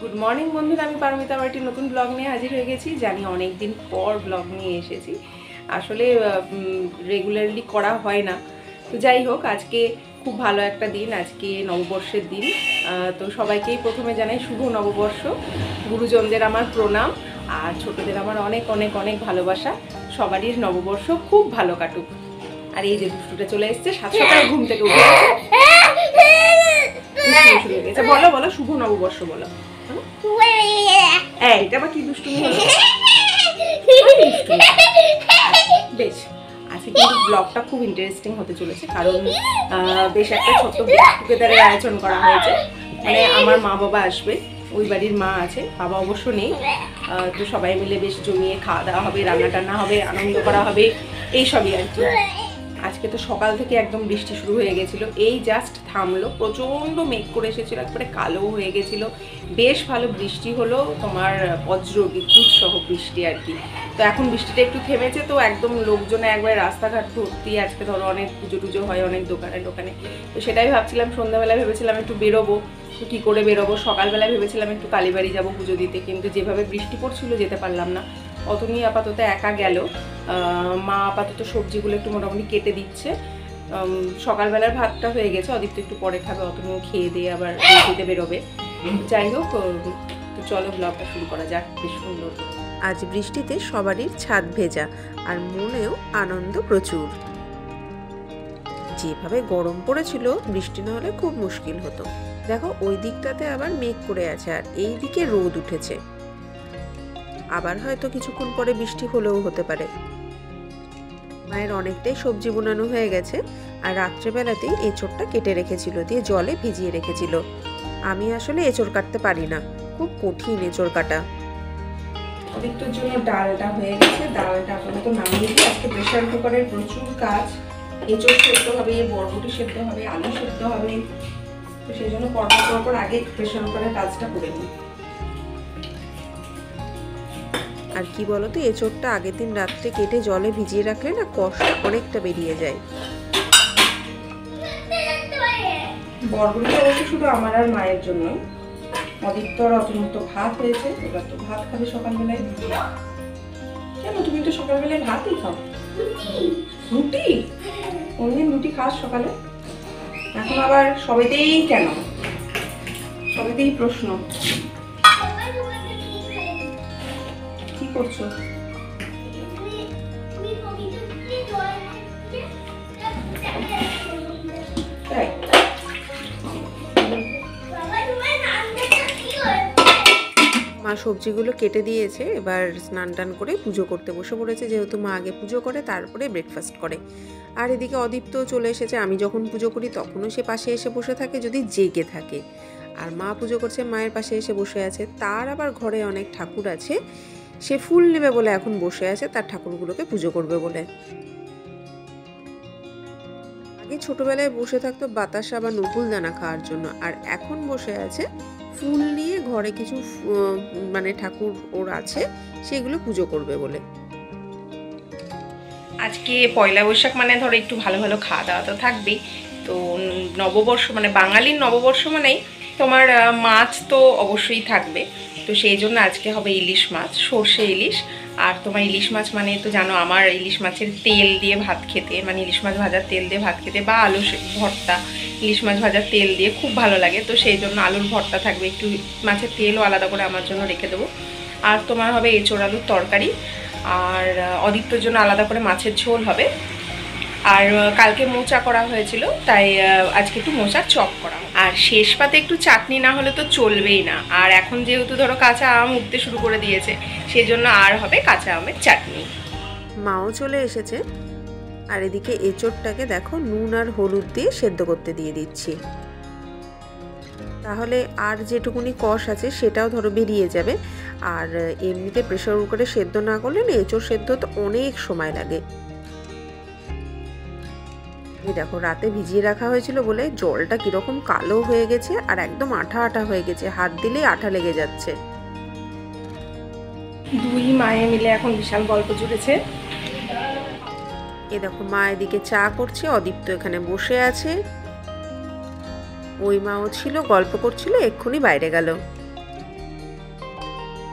Good morning বন্ধুরা, আমি পারমিতা আমার একটি নতুন ব্লগ নিয়ে হাজির হয়ে গেছি। জানি অনেক দিন পর ব্লগ নিয়ে এসেছি, আসলে রেগুলারলি করা হয় না। তো যাই হোক, আজকে খুব ভালো একটা দিন, আজকে নববর্ষের দিন। তো সবাইকেই প্রথমে জানাই শুভ নববর্ষ। গুরুজনদের আমার প্রণাম, আর ছোটদের আমার অনেক অনেক অনেক ভালোবাসা। সবারই নববর্ষ খুব ভালো কাটুক। আর এই যে দুষ্টুটা চলে এসছে, 7 সকালে ঘুম থেকে উঠে গেছে। বলো বলো, শুভ নববর্ষ বলো। এটা আবার কি দুষ্টুমি হলো? বেশ, আজকে কিন্তু ব্লগটা খুব ইন্টারেস্টিং হতে চলেছে, কারণ বেশ একটা ছোট্ট টুগেদারের আয়োজন করা হয়েছে। মানে আমার মা বাবা আসবে, ওই বাড়ির মা আছে, বাবা অবশ্য নেই। তো সবাই মিলে বেশ জমিয়ে খাওয়া দাওয়া হবে, রান্না টান্না হবে, আনন্দ করা হবে, এইসবই আর কি। আজকে তো সকাল থেকে একদম বৃষ্টি শুরু হয়ে গেছিলো, এই জাস্ট থামলো। প্রচণ্ড মেঘ করে এসেছিলো, একবারে কালো হয়ে গেছিলো। বেশ ভালো বৃষ্টি হলো, তোমার বজ্র বিদ্যুৎ সহ বৃষ্টি আর কি। তো এখন বৃষ্টিটা একটু থেমেছে, তো একদম লোকজনে একবারে রাস্তাঘাট ভর্তি। আজকে ধরো অনেক পুজো টুজো হয় অনেক দোকানে দোকানে। তো সেটাই ভাবছিলাম, সন্ধ্যাবেলায় ভেবেছিলাম একটু বেরোবো, তো কী করে বেরোবো। সকালবেলায় ভেবেছিলাম একটু কালীবাড়ি যাবো পুজো দিতে, কিন্তু যেভাবে বৃষ্টি পড়ছিল যেতে পারলাম না। অত নিয়ে আপাতত একা গেল। মা আপাতত সবজিগুলো একটু মোটামুটি কেটে দিচ্ছে। সকালবেলার ভাতটা হয়ে গেছে, অদিত্য একটু পরে খাবে, অত নিয়ে খেয়ে দিয়ে আবার দিতে বেরোবে। যাই হোক, তো চলো ব্লগটা শুরু করা যাক। বেশ সুন্দর আজ বৃষ্টিতে সবারই ছাদ ভেজা, আর মনেও আনন্দ প্রচুর। যেভাবে গরম পড়েছিল, বৃষ্টি না হলে খুব মুশকিল হতো। দেখো ওই দিকটাতে আবার মেঘ করে আছে, আর এই দিকে রোদ উঠেছে। আবার হয়তো কিছুক্ষণ পরে বৃষ্টি হলেও হতে পারে। মায়ের অনেকটাই সবজি বোনানো হয়ে গেছে, আর রাত্রেবেলাতেই এঁচড়টা কেটে রেখেছিল, দিয়ে জলে ভিজিয়ে রেখেছিল। আমি আসলে এঁচড় কাটতে পারি না, খুব কঠিন এঁচড় কাটা। অদিত্যর জন্য ডালটা হয়ে গেছে, ডালটা আপাতত নামিয়ে দিয়ে আজকে প্রেশার কুকারের প্রচুর কাজ। এঁচড় সেদ্ধ হবে, বরবটি সেদ্ধ হবে, আলু সেদ্ধ হবে। তো সেই জন্য পরপর আগে প্রেশার কুকারের কাজটা করে নিই। আর কি বলতো, এঁচড়টা আগের দিন রাত্রে কেটে জলে ভিজিয়ে রাখলে না কষটা অনেকটা বেরিয়ে যায়। বরবটি অবশ্য শুধু আমার আর মায়ের জন্য। অদিত্য আর অতনুর ভাত হয়েছে, এবার তো ভাত খাবে সকালবেলায়। কেন, তুমি তো সকালবেলায় ভাতই খাও? রুটি? কোনদিন রুটি খাস সকালে? এখন আবার সবেতেই কেন? সবেতেই প্রশ্ন। কি করছো? মা সবজিগুলো কেটে দিয়েছে, এবার স্নান টান করে পুজো করতে বসে পড়েছে। যেহেতু মা আগে পুজো করে, তারপরে ব্রেকফাস্ট করে। আর এদিকে অদীপ্ত চলে এসেছে। আমি যখন পুজো করি তখনও সে পাশে এসে বসে থাকে, যদি জেগে থাকে। আর মা পুজো করছে, মায়ের পাশে এসে বসে আছে। তার আবার ঘরে অনেক ঠাকুর আছে, সে ফুল নেবে বলে এখন বসে আছে, তার ঠাকুরগুলোকে পুজো করবে বলে। আগে ছোটবেলায় বসে থাকতো বাতাসা বা নকুলদানা খাওয়ার জন্য, আর এখন বসে আছে ফুল নিয়ে। ঘরে কিছু মানে ঠাকুর ওর আছে, সেগুলো পুজো করবে বলে। আজকে পয়লা বৈশাখ, মানে ধরো একটু ভালো ভালো খাওয়া দাওয়া তো থাকবেই। তো নববর্ষ মানে বাঙালির নববর্ষ মানেই তোমার মাছ তো অবশ্যই থাকবে। তো সেই জন্য আজকে হবে ইলিশ মাছ, সর্ষে ইলিশ। আর তোমার ইলিশ মাছ মানে তো জানো, আমার ইলিশ মাছের তেল দিয়ে ভাত খেতে, মানে ইলিশ মাছ ভাজার তেল দিয়ে ভাত খেতে, বা আলু ভর্তা ইলিশ মাছ ভাজার তেল দিয়ে খুব ভালো লাগে। তো সেই জন্য আলুর ভর্তা থাকবে, একটু মাছের তেলও আলাদা করে আমার জন্য রেখে দেবো। আর তোমার হবে এঁচোড় আলুর তরকারি, আর অদিত্যর জন্য আলাদা করে মাছের ঝোল হবে। আর কালকে মোচা করা হয়েছিল, তাই আজকে একটু মোচার চপ করা। আর শেষ পাতে একটু চাটনি না হলে তো চলবেই না। আর এখন যেহেতু ধরো কাঁচা আম উঠতে শুরু করে দিয়েছে, সেই জন্য আর হবে কাঁচা আমের চাটনি। মাও চলে এসেছে। আর এদিকে এঁচোড়টাকে দেখো নুন আর হলুদ দিয়ে সেদ্ধ করতে দিয়ে দিচ্ছি, তাহলে আর যেটুকুনি কষ আছে সেটাও ধরো বেরিয়ে যাবে। আর এমনিতে প্রেশার কুকারে সেদ্ধ না করলে না, এঁচোড় সেদ্ধ তো অনেক সময় লাগে। এই দেখো, রাতে ভিজিয়ে রাখা হয়েছিল বলে জলটা কিরকম কালো হয়ে গেছে, আর একদম আঠা আঠা হয়ে গেছে, হাত দিলেই আঠা লেগে যাচ্ছে। দুই মায়ে মিলে এখন বিশাল গল্প জুড়েছে। এ দেখো, মা এদিকে চা করছে, অদীপ্ত এখানে বসে আছে। ওই মাও ছিল, গল্প করছিল, এক্ষুনি বাইরে গেল।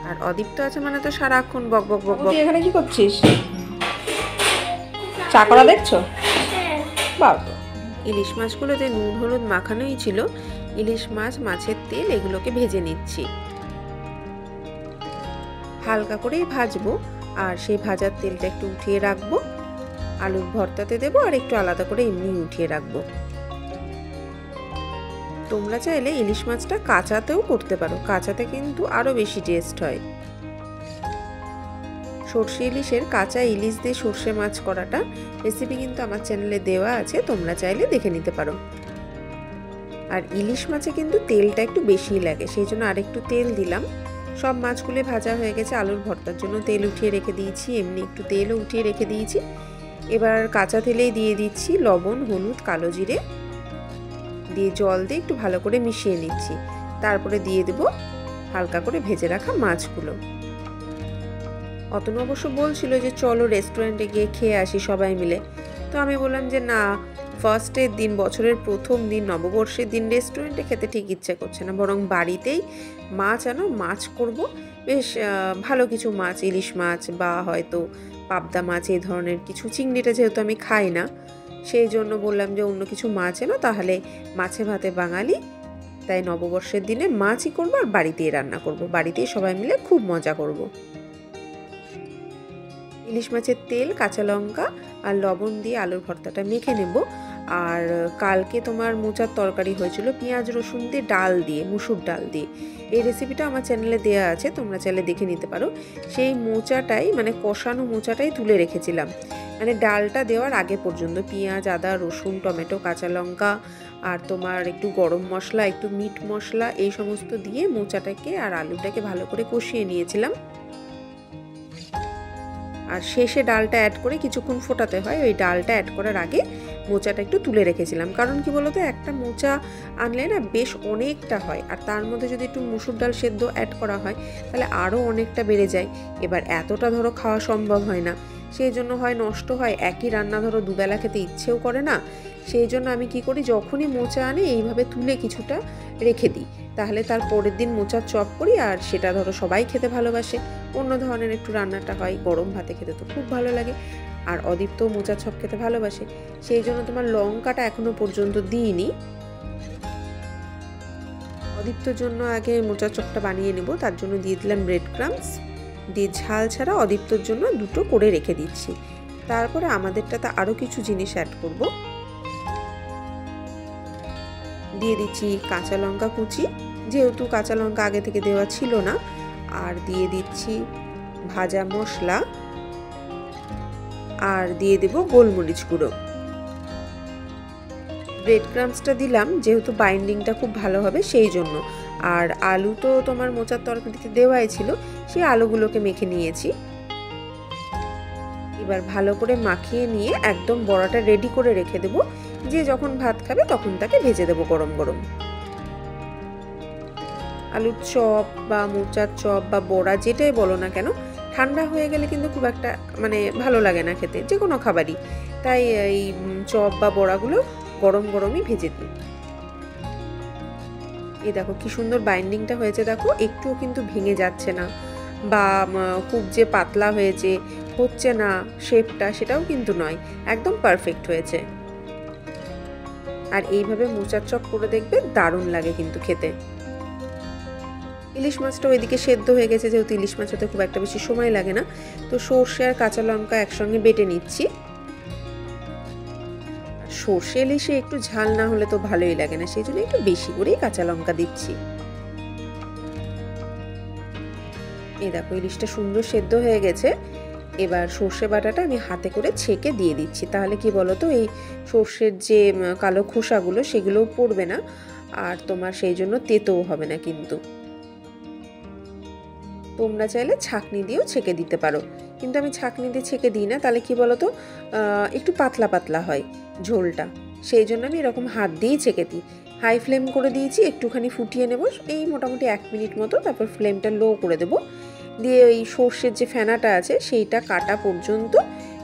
আর অদীপ্ত আছে মানে তো সারাক্ষণ বক বক বক বক। তুই এখানে কি করছিস? চা করা দেখছো? বাবা, ইলিশ মাছগুলোতে নুন হলুদ মাখানোই ছিল। ইলিশ মাছ, মাছের তেল এগুলোকে ভেজে নিচ্ছি। হালকা করেই ভাজবো, আর সেই ভাজার তেলটা একটু উঠিয়ে রাখবো। আলুর ভর্তাতে দেবো আর একটু আলাদা করে এমনি উঠিয়ে রাখবো। তোমরা চাইলে ইলিশ মাছটা কাঁচাতেও করতে পারো, কাঁচাতে কিন্তু আরো বেশি টেস্ট হয়। সর্ষে ইলিশের কাঁচা ইলিশ দিয়ে সর্ষে মাছ করাটা রেসিপি কিন্তু আমার চ্যানেলে দেওয়া আছে, তোমরা চাইলে দেখে নিতে পারো। আর ইলিশ মাছে কিন্তু তেলটা একটু বেশিই লাগে, সেই জন্য আরেকটু তেল দিলাম। সব মাছগুলো ভাজা হয়ে গেছে, আলুর ভর্তার জন্য তেল উঠিয়ে রেখে দিয়েছি, এমনি একটু তেলও উঠিয়ে রেখে দিয়েছি। এবার কাঁচা তেলেই দিয়ে দিচ্ছি লবণ, হলুদ, কালো জিরে দিয়ে জল দিয়ে একটু ভালো করে মিশিয়ে নিচ্ছি। তারপরে দিয়ে দেব হালকা করে ভেজে রাখা মাছগুলো। অতনু অবশ্য বলছিল যে চলো রেস্টুরেন্টে গিয়ে খেয়ে আসি সবাই মিলে, তো আমি বললাম যে না, ফার্স্টের দিন, বছরের প্রথম দিন, নববর্ষের দিন রেস্টুরেন্টে খেতে ঠিক ইচ্ছে করছে না, বরং বাড়িতেই মাছ আনো, মাছ করব বেশ ভালো কিছু মাছ, ইলিশ মাছ বা হয়তো পাবদা মাছ, এই ধরনের কিছু। চিংড়িটা যেহেতু আমি খাই না, সেই জন্য বললাম যে অন্য কিছু মাছ এনো, তাহলে মাছে ভাতে বাঙালি, তাই নববর্ষের দিনে মাছই করবো আর বাড়িতেই রান্না করব, বাড়িতেই সবাই মিলে খুব মজা করব। ইলিশ মাছের তেল, কাঁচা লঙ্কা আর লবণ দিয়ে আলুর ভর্তাটা মেখে নেব। আর কালকে তোমার মোচার তরকারি হয়েছিল পেঁয়াজ রসুন দিয়ে, ডাল দিয়ে, মুসুর ডাল দিয়ে। এই রেসিপিটা আমার চ্যানেলে দেওয়া আছে, তোমরা চাইলে দেখে নিতে পারো। সেই মোচাটাই, মানে কষানো মোচাটাই তুলে রেখেছিলাম, মানে ডালটা দেওয়ার আগে পর্যন্ত পেঁয়াজ, আদা, রসুন, টমেটো, কাঁচা লঙ্কা আর তোমার একটু গরম মশলা, একটু মিট মশলা, এই সমস্ত দিয়ে মোচাটাকে আর আলুটাকে ভালো করে কষিয়ে নিয়েছিলাম। আর শেষে ডালটা অ্যাড করে কিছুক্ষণ ফোটাতে হয়। ওই ডালটা অ্যাড করার আগে মোচাটা একটু তুলে রেখেছিলাম, কারণ কি বলতো, একটা মোচা আনলে না বেশ অনেকটা হয়, আর তার মধ্যে যদি একটু মুসুর ডাল সেদ্ধ অ্যাড করা হয় তাহলে আরও অনেকটা বেড়ে যায়। এবার এতটা ধরো খাওয়া সম্ভব হয় না, সেই জন্য হয় নষ্ট হয়, একই রান্না ধরো দুবেলা খেতে ইচ্ছেও করে না। সেই জন্য আমি কি করি, যখনই মোচা আনে এইভাবে তুলে কিছুটা রেখে দিই, তাহলে তার পরের দিন মোচার চপ করি, আর সেটা ধরো সবাই খেতে ভালোবাসে। অন্য ধরনের একটু রান্নাটা হয়, গরম ভাতে খেতে তো খুব ভালো লাগে, আর অদীপ্তও মোচার চপ খেতে ভালোবাসে। সেই জন্য তোমার লঙ্কাটা এখনো পর্যন্ত দিইনি। অদীপ্তর জন্য আগে মোচার চপটা বানিয়ে নেব, তার জন্য দিয়ে দিলাম ব্রেড ক্রাম্বস, দিয়ে ঝাল ছাড়া অদীপ্তর জন্য দুটো করে রেখে দিচ্ছি। তারপরে আমাদেরটাতে আরও কিছু জিনিস অ্যাড করব। দিয়ে দিচ্ছি কাঁচা লঙ্কা কুচি, যেহেতু কাঁচা লঙ্কা আগে থেকে দেওয়া ছিল না। আর দিয়ে দিচ্ছি ভাজা মশলা, আর দিয়ে দেব গোলমরিচ গুঁড়ো। ব্রেড ক্রাম্বসটা দিলাম যেহেতু বাইন্ডিংটা খুব ভালো হবে সেই জন্য। আর আলু তো তোমার মোচার তরকারিতে দেওয়াই ছিল, সেই আলুগুলোকে মেখে নিয়েছি। এবার ভালো করে মাখিয়ে নিয়ে একদম বড়াটা রেডি করে রেখে দেব, যে যখন ভাত খাবে তখন তাকে ভেজে দেবো গরম গরম। আলুর চপ বা মোচার চপ বা বড়া যেটাই বলো না কেন, ঠান্ডা হয়ে গেলে কিন্তু খুব একটা মানে ভালো লাগে না খেতে, যে কোনো খাবারই। তাই এই চপ বা বড়াগুলো গরম গরমই ভেজে দিই। এই দেখো কি সুন্দর বাইন্ডিংটা হয়েছে, দেখো একটুও কিন্তু ভেঙে যাচ্ছে না, বা খুব যে পাতলা হয়েছে হচ্ছে না শেপটা, সেটাও কিন্তু নয়, একদম পারফেক্ট হয়েছে। আর এইভাবে মোচার চপ করে দেখবে, দারুণ লাগে কিন্তু খেতে। ইলিশ মাছটা ওইদিকে সেদ্ধ হয়ে গেছে, যেহেতু ইলিশ মাছ হতে খুব একটা বেশি সময় লাগে না, তো সর্ষে আর কাঁচা লঙ্কা একসঙ্গে বেটে নিচ্ছি। সর্ষে ইলিশে একটু ঝাল না হলে তো ভালোই লাগে না, সেই জন্য একটু বেশি করেই কাঁচা লঙ্কা দিচ্ছি। এই দেখো ইলিশটা সুন্দর সেদ্ধ হয়ে গেছে। এবার সর্ষে বাটাটা আমি হাতে করে ছেঁকে দিয়ে দিচ্ছি, তাহলে কি বলতো, এই সর্ষের যে কালো খোসাগুলো সেগুলোও পড়বে না, আর তোমার সেই জন্য তেতোও হবে না। কিন্তু তোমরা চাইলে ছাঁকনি দিয়েও ছেঁকে দিতে পারো, কিন্তু আমি ছাঁকনি দিয়ে ছেঁকে দিই না, তাহলে কি বলতো একটু পাতলা পাতলা হয় ঝোলটা, সেই জন্য আমি এরকম হাত দিয়েই ছেঁকে দিই। হাই ফ্লেম করে দিয়েছি, একটুখানি ফুটিয়ে নেব, এই মোটামুটি 1 মিনিট মতো, তারপর ফ্লেমটা লো করে দেব, দিয়ে ওই সর্ষের যে ফেনাটা আছে সেইটা কাটা পর্যন্ত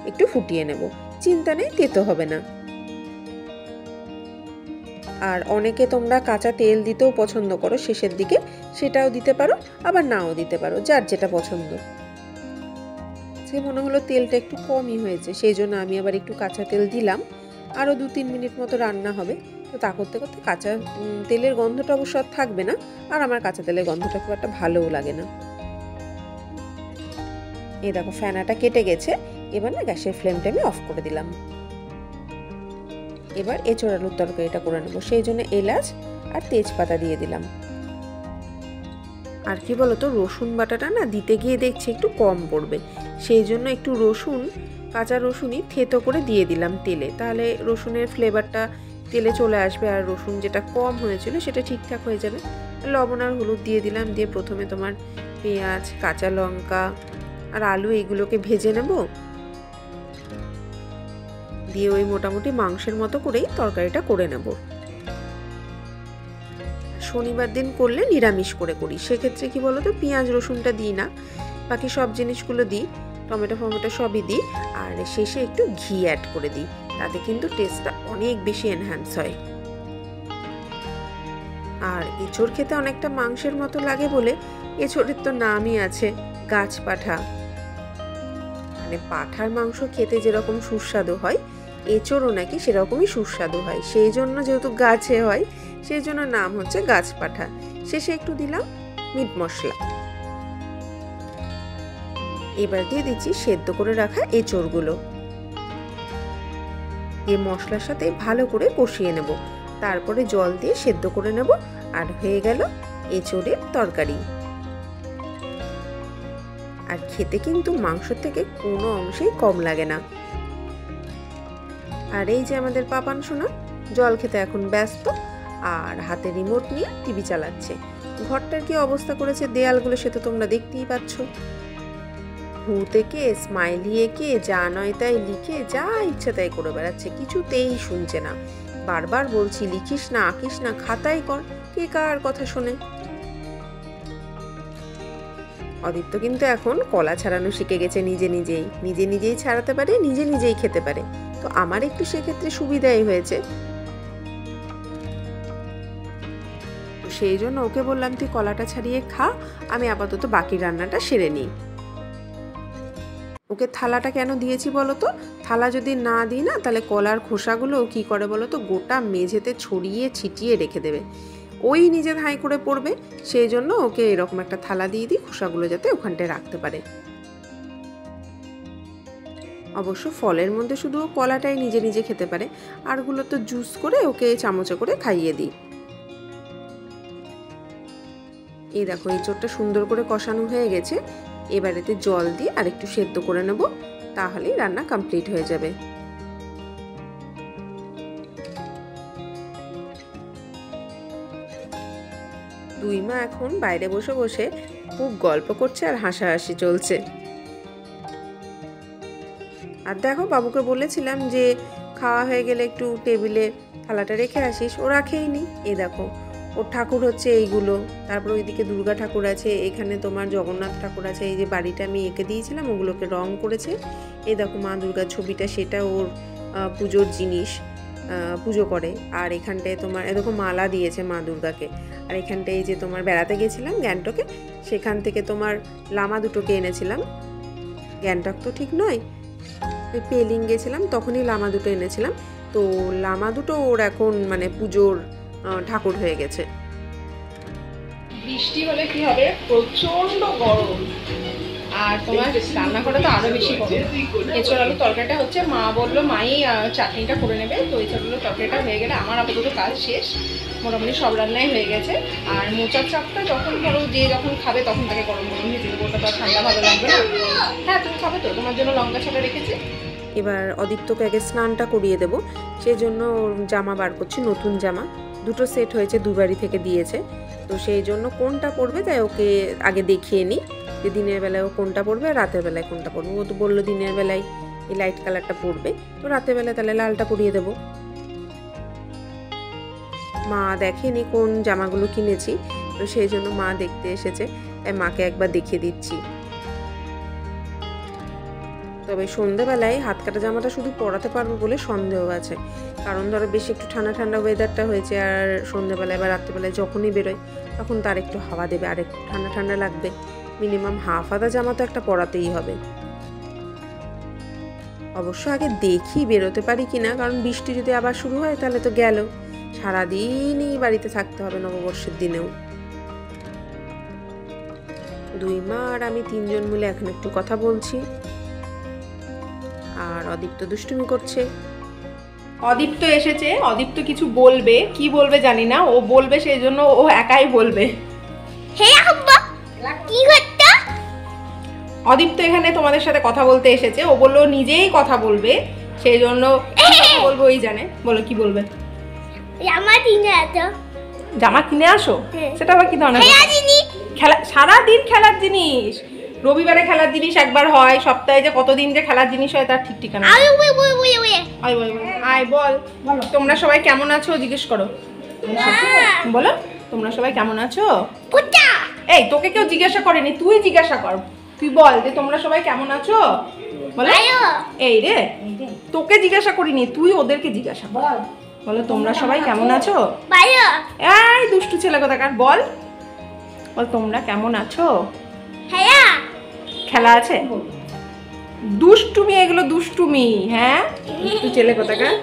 একটু ফুটিয়ে নেব। চিন্তা নেই, তেতো হবে না। আর অনেকে তোমরা কাঁচা তেল দিতেও পছন্দ করো শেষের দিকে, সেটাও দিতে পারো, আবার নাও দিতে পারো, যার যেটা পছন্দ। সে মনে হলো তেলটা একটু কমই হয়েছে, সেই জন্য আমি আবার একটু কাঁচা তেল দিলাম। আরও 2-3 মিনিট মতো রান্না হবে। তো তা করতে করতে কাঁচা তেলের গন্ধটা অবশ্য আর থাকবে না, আর আমার কাঁচা তেলের গন্ধটা খুব একটা ভালোও লাগে না। এই দেখো ফেনাটা কেটে গেছে, এবার না গ্যাসের ফ্লেমটা আমি অফ করে দিলাম। এবার এঁচোড় আলুর তরকারিটা করে নেবো, সেই জন্য এলাচ আর তেজপাতা দিয়ে দিলাম। আর কি বলতো, রসুন বাটাটা না দিতে গিয়ে দেখছি একটু কম পড়বে, সেই জন্য একটু রসুন, কাঁচা রসুনই থেতো করে দিয়ে দিলাম তেলে, তাহলে রসুনের ফ্লেভারটা তেলে চলে আসবে, আর রসুন যেটা কম হয়েছিল সেটা ঠিকঠাক হয়ে যাবে। লবণ আর হলুদ দিয়ে দিলাম, দিয়ে প্রথমে তোমার পেঁয়াজ, কাঁচা লঙ্কা আর আলু এগুলোকে ভেজে নেব, দিয়ে ওই মোটামুটি মাংসের মতো করেই তরকারিটা করে নেব। শনিবার দিন করলে নিরামিষ করে করি, সেক্ষেত্রে কি বলতো পেঁয়াজ রসুনটা দিই না, বাকি সব জিনিসগুলো দিই, টমেটো ফমেটো সবই দিই, আর শেষে একটু ঘি অ্যাড করে দিই, তাতে কিন্তু টেস্টটা অনেক বেশি এনহ্যান্স হয়। আর এঁচোড় খেতে অনেকটা মাংসের মতো লাগে বলে এঁচোড়ের তো নামই আছে গাছ পাঠা। মানে পাঠার মাংস খেতে যেরকম সুস্বাদু হয়, এঁচোড়ও নাকি সেরকমই সুস্বাদু হয়, সেই জন্য যেহেতু গাছে হয় সেই জন্য নাম হচ্ছে গাছ পাঠা। শেষে একটু দিলাম মিট মশলা। এবার দিয়ে দিচ্ছি সেদ্ধ করে রাখা এঁচোড়গুলো, দিয়ে মশলার সাথে ভালো করে কষিয়ে নেব, তারপরে জল দিয়ে সেদ্ধ করে নেব, আর হয়ে গেল এঁচোড়ের তরকারি। আর খেতে কিন্তু মাংস থেকে কোনো অংশেই কম লাগে না। আর এই যে আমাদের পাপান সোনা জল খেতে এখন ব্যস্ত, আর হাতে রিমোট নিয়ে টিভি চালাচ্ছে। ঘরটার কি অবস্থা করেছে দেয়ালগুলো সে তো তোমরা দেখতেই পাচ্ছ। ভূত এঁকে, স্মাইলি এঁকে, যা নয় তাই লিখে যা ইচ্ছা তাই করে বেড়াচ্ছে, কিছুতেই শুনছে না। বারবার বলছি লিখিস না, আঁকিস না, খাতায় কর, কে কার কথা শোনে। অদিত্য কিন্তু এখন কলা ছাড়ানো শিখে গেছে, নিজে নিজেই ছাড়াতে পারে, নিজে নিজেই খেতে পারে। তো আমার একটু সেক্ষেত্রে সুবিধাই হয়েছে, তো সেই জন্য ওকে বললাম তুই কলাটা ছাড়িয়ে খা, আমি আপাতত বাকি রান্নাটা সেরে নিই। ওকে থালাটা কেন দিয়েছি বলো তো, থালা যদি না দিই না তাহলে কলার খোসাগুলো কি করে বলো তো, গোটা মেঝেতে ছড়িয়ে ছিটিয়ে রেখে দেবে, ওই নিজে ধাঁই করে পড়বে, সেই জন্য ওকে এরকম একটা থালা দিয়ে দিই, খোসাগুলো যাতে ওখানটায় রাখতে পারে। অবশ্য ফলের মধ্যে শুধু কলাটাই নিজে নিজে খেতে পারে, আরগুলো তো জুস করে ওকে চামচে করে খাইয়ে দিই। এই দেখো এঁচোড়টা সুন্দর করে কষানো হয়ে গেছে, এবারেতে জল দিয়ে আর একটু সেদ্ধ করে নেব, তাহলেই রান্না কমপ্লিট হয়ে যাবে। দুই মা এখন বাইরে বসে বসে খুব গল্প করছে আর হাসাহাসি চলছে। আর দেখো বাবুকে বলেছিলাম যে খাওয়া হয়ে গেলে একটু টেবিলে থালাটা রেখে আসিস, ও রাখেইনি। এই দেখো ওর ঠাকুর হচ্ছে এইগুলো, তারপর ওইদিকে দুর্গা ঠাকুর আছে, এখানে তোমার জগন্নাথ ঠাকুর আছে, এই যে বাড়িটা আমি এঁকে দিয়েছিলাম ওগুলোকে রং করেছে। এই দেখো মা দুর্গার ছবিটা, সেটা ওর পুজোর জিনিস, পুজো করে। আর এখানটায় তোমার এরকম মালা দিয়েছে মা দুর্গাকে। আর এখানটায় এই যে তোমার বেড়াতে গেছিলাম গ্যাংটকে, সেখান থেকে তোমার লামা দুটোকে এনেছিলাম, গ্যাংটক তো ঠিক নয়, পেলিং গেছিলাম তখনই লামা দুটো এনেছিলাম। তো লামা দুটো ওর এখন মানে পুজোর ঠাকুর হয়ে গেছে। বৃষ্টি হলে কি হবে, প্রচন্ড গরম, আর তোমার রান্নাঘরে তো আরো বেশি গরম। এঁচোড় আলু তরকারিটা হচ্ছে, মা বললো মাই চাটনিটা করে নেবে, তো এঁচোড় আলু তরকারিটা হয়ে গেলে আমার আপাতত কাজ শেষ, মোটামুটি সব রান্নাই হয়ে গেছে। আর মোচার চাপটা যখন ধরো যে যখন খাবে তখন তাকে গরম গরম ভেজে দেবো, ওটা তো ঠান্ডা ভালো লাগবে না। হ্যাঁ তুমি খাবে তো, তোমার জন্য লঙ্কা ছাটা রেখেছি। এবার অদীপ্তকে আগে স্নানটা করিয়ে দেবো, সেই জন্য জামা বার করছি, নতুন জামা দুটো সেট হয়েছে, দুবারই থেকে দিয়েছে, তো সেই জন্য কোনটা পরবে তাই ওকে আগে দেখিয়ে নিই যে দিনের বেলায় ও কোনটা পরবে আর রাতের বেলায় কোনটা পরবে। ও তো বললো দিনের বেলায় এই লাইট কালারটা পরবে, তো রাতের বেলায় তাহলে লালটা পরিয়ে দেবো। মা দেখেনি কোন জামাগুলো কিনেছি, তো সেই জন্য মা দেখতে এসেছে, তাই মাকে একবার দেখিয়ে দিচ্ছি। তবে সন্ধেবেলায় হাত কাটা জামাটা শুধু পরাতে পারবো বলে সন্দেহ আছে, কারণ ধরো বেশি একটু ঠান্ডা ঠান্ডা ওয়েদারটা হয়েছে, আর সন্ধেবেলায় বা রাত্রেবেলায় যখনই বেরোয় তখন তার একটু হাওয়া দেবে আর একটু ঠান্ডা ঠান্ডা লাগবে। মিনিমাম হাফ আধা জামা তো একটা পরাতেই হবে। অবশ্য আগে দেখি বেরোতে পারি কিনা, কারণ বৃষ্টি যদি আবার শুরু হয় তাহলে তো গেল, সারাদিনই বাড়িতে থাকতে হবে নববর্ষের দিনেও। দুই মা আর আমি তিনজন মিলে এখন একটু কথা বলছি, আর অদীপ্ত দুষ্টুমি করছে। অদীপ্ত এসেছে, অদীপ্ত কিছু বলবে, কি বলবে জানি না, ও বলবে সেই জন্য ও একাই বলবে। অদীপ্ত এখানে তোমাদের সাথে কথা বলতে এসেছে, ও বললো নিজেই কথা বলবে, সেই জন্য কথা বলবো ওই জানে। বলো কি বলবে? জামা কিনে আসো? সেটা আবার কি ধরনের খেলা? সারাদিন খেলার জিনিস, রবিবারে খেলার জিনিস একবার হয়, সপ্তাহে যে কতদিন যে খেলার জিনিস হয় তার ঠিক ঠিকানা। আয় বল, তোমরা সবাই কেমন আছো জিজ্ঞেস করো। বলো তোমরা সবাই কেমন আছো। এই তোকে কেউ জিজ্ঞাসা করেনি, তুই জিজ্ঞাসা কর, তুই বল যে তোমরা সবাই কেমন আছো। বলো এই রে, তোকে জিজ্ঞাসা করিনি, তুই ওদেরকে জিজ্ঞাসা কর। বলো তোমরা সবাই কেমন আছো। এই দুষ্টু ছেলে কোথাকার, বল বল তোমরা কেমন আছো। খেলা আছে, দুষ্টুমি, এগুলো দুষ্টুমি। হ্যাঁ দুষ্টু ছেলে কোথাকার।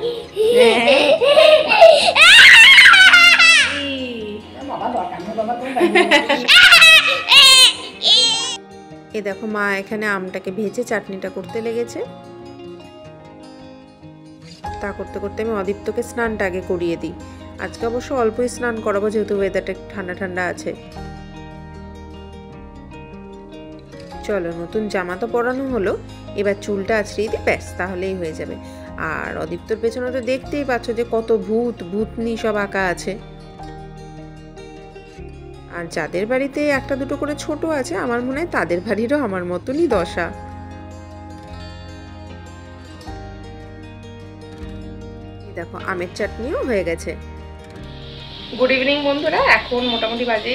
এ দেখো মা এখানে আমটাকে ভেজে চাটনিটা করতে লেগেছে। তা করতে করতে আমি অদীপ্তকে স্নানটা আগে করিয়ে দিই। আজকে অবশ্য অল্পই স্নান করাবো, যেহেতু ওয়েদারটা ঠান্ডা ঠান্ডা আছে। চলো নতুন জামা তো পরানো হলো, এবার চুলটা আছড়িয়ে দিই, ব্যাস তাহলেই হয়ে যাবে। আর অদীপ্তর পেছনে তো দেখতেই পাচ্ছ যে কত ভূতনি সব আঁকা আছে। আর যাদের বাড়িতে একটা দুটো করে ছোট আছে, আমার মনে হয় তাদের বাড়িরও আমার মতনই দশা। দেখো আমের চাটনিও হয়ে গেছে। গুড ইভিনিং বন্ধুরা, এখন মোটামুটি বাজে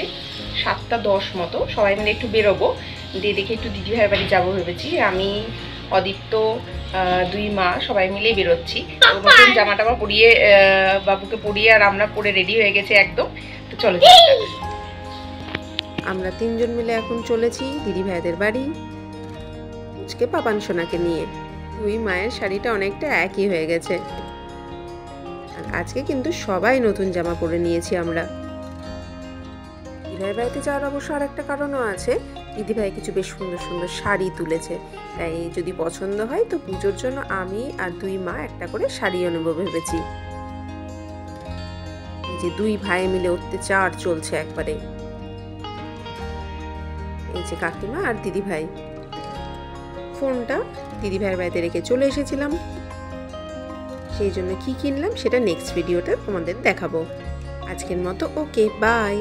7:10 মতো। সবাই মিলে একটু বেরোবো, দিয়ে দেখে একটু দিদিভাইয়ের বাড়ি যাবো ভেবেছি। আমি, অদীপ্ত, দুই মা সবাই মিলেই বেরোচ্ছি। নতুন জামা টামা পরিয়ে বাবুকে পরিয়ে আর আমরা পরে রেডি হয়ে গেছি একদম। তো চলো আমরা তিনজন মিলে এখন চলেছি দিদিভাইদের বাড়ি, আজকে পাপান সোনাকে নিয়ে। দুই মায়ের শাড়িটা অনেকটা একই হয়ে গেছে, আর আজকে কিন্তু সবাই নতুন জামা পরে নিয়েছি আমরা। দিদিভাইয়ের বাড়িতে যাওয়ার অবশ্য আর একটা কারণও আছে, দিদিভাই কিছু বেশ সুন্দর সুন্দর শাড়ি তুলেছে, তাই যদি পছন্দ হয় তো পুজোর জন্য আমি আর দুই মা একটা করে শাড়িও নেবো ভেবেছি। এই যে দুই ভাই মিলে অত্যাচার চলছে একবারে। এই যে কাকিমা আর দিদিভাই। ফোনটা দিদিভাইয়ের বাড়িতে রেখে চলে এসেছিলাম, সেই জন্য কি কিনলাম সেটা নেক্সট ভিডিওতে তোমাদের দেখাবো। আজকের মতো ওকে, বাই।